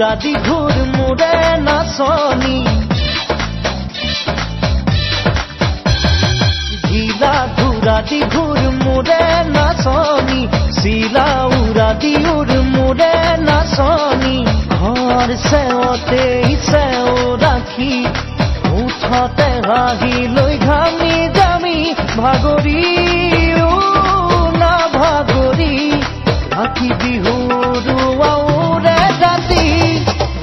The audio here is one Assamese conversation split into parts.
ঘূৰা দি ঘূৰ মোৰে নাচনী ঢিলা ঘূৰা দি ঘূৰ মোৰে নাচনী চিলা উৰা দি উৰ মোৰে নাচনী ঘৰ চেৱতে চেও ৰাখি উঠতে হাঁহি লৈ ঘামি জামি ভাগৰি না ভাগৰি ৰাতি বিহুৰ আউৰে ৰাতি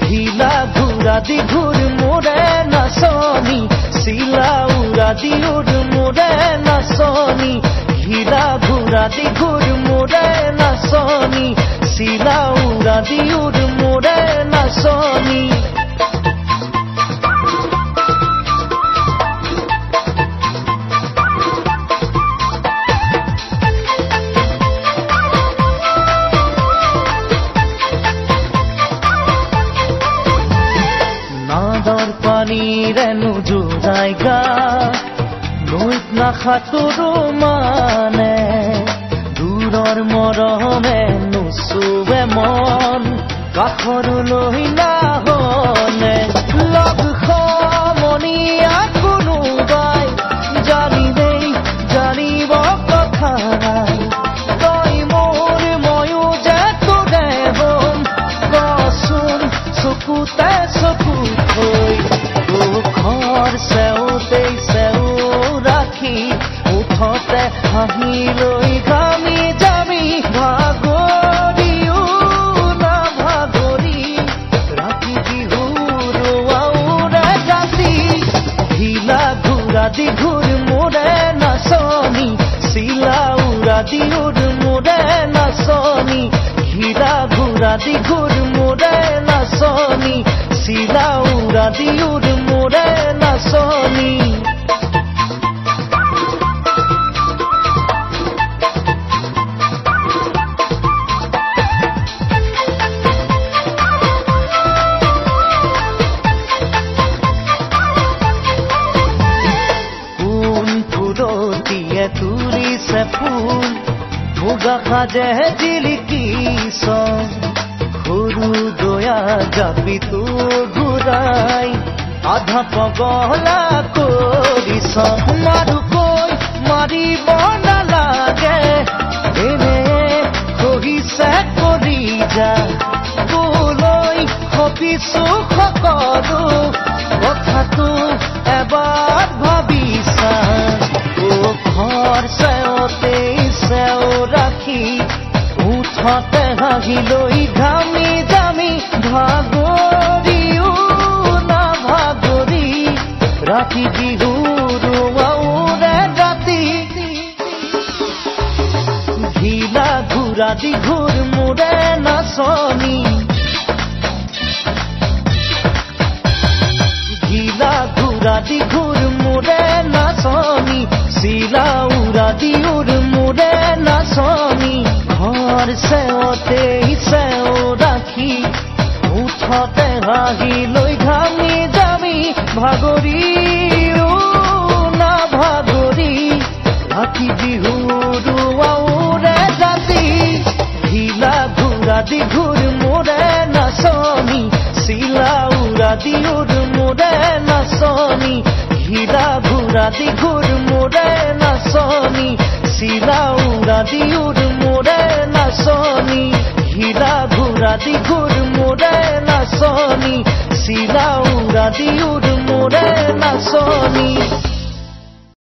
ঢিলা ঘূৰা দি ঘূৰ মোৰে নাচনী চিলা উৰা দি উৰ মোৰে নাচনী ঢিলা ঘূৰা দি ঘূৰ মোৰে নাচনী চিলা উৰা দি উৰ মোৰে নাচনী নাদৰ পানীৰে নুজুৰাই গা নৈত নাসাঁতোৰো মানে দূৰৰ মৰমে নুচুবে মন কাষৰলৈ নাহনে লগ সমনীয়া কোনোবাই জানিলেই জানিব কথা নাই তই মোৰ ময়ো যে তোৰে হম কচোন চকুতে চকু থৈ ঘৰ চেওতে চেও ৰাখি উঠতে হাঁহি লৈ ঘামি জামি ভাগৰিও না ভাগৰি ৰাতি বিহুৰ আউৰে ৰাতি ঢিলা ঘূৰা দি ঘূৰ মোৰে নাচনী চিলা উৰা দি উৰ মোৰে নাচনী ঢিলা ঘূৰা দি ঘূৰ মোৰে নাচনী চিলা উৰা দি উৰ মোৰে নাচনী তুলিছে ফুল মুগা সাজে জিলিকিছ সৰু দয়া জাপি তোৰ ঘূৰাই আধা পগলা কৰিছ মাৰুকৈ মাৰিব নালাগে এনে সহিছে কৰি যা তোলৈ সপিছো সকলো কথাটো এবাৰ ভাবিছা ঘৰ চেওতে চেও ৰাখি উঠতে হাঁহি লৈ ঘামি জামি ভাগৰিও না ভাগৰি ৰাতি বিহুৰ আউৰে ৰাতি ঢিলা ঘূৰা দি ঘূৰ মোৰে নাচনী ঢিলা ঘূৰা দি ঘূৰ মোৰে নাচনী চিলা উৰা দি উৰ মোৰে নাচনী ঘৰ চেওতে চেও ৰাখি উঠতে হাঁহি লৈ ঘামি জামি ভাগৰি না ভাগৰি ৰাতি বিহুৰ আউৰে ৰাতি ঢিলা ঘূৰা দি ঘূৰ মোৰে নাচনী চিলা উৰা দি উৰ মোৰে নাচনী ঢিলা ঘূৰা দি ঘূৰ মোৰে নাচনী চিলা উৰা দি উৰ মোৰে নাচনী ঢিলা ঘূৰা দি ঘূৰ মোৰে নাচনী চিলা উৰা দি উৰ মোৰে নাচনী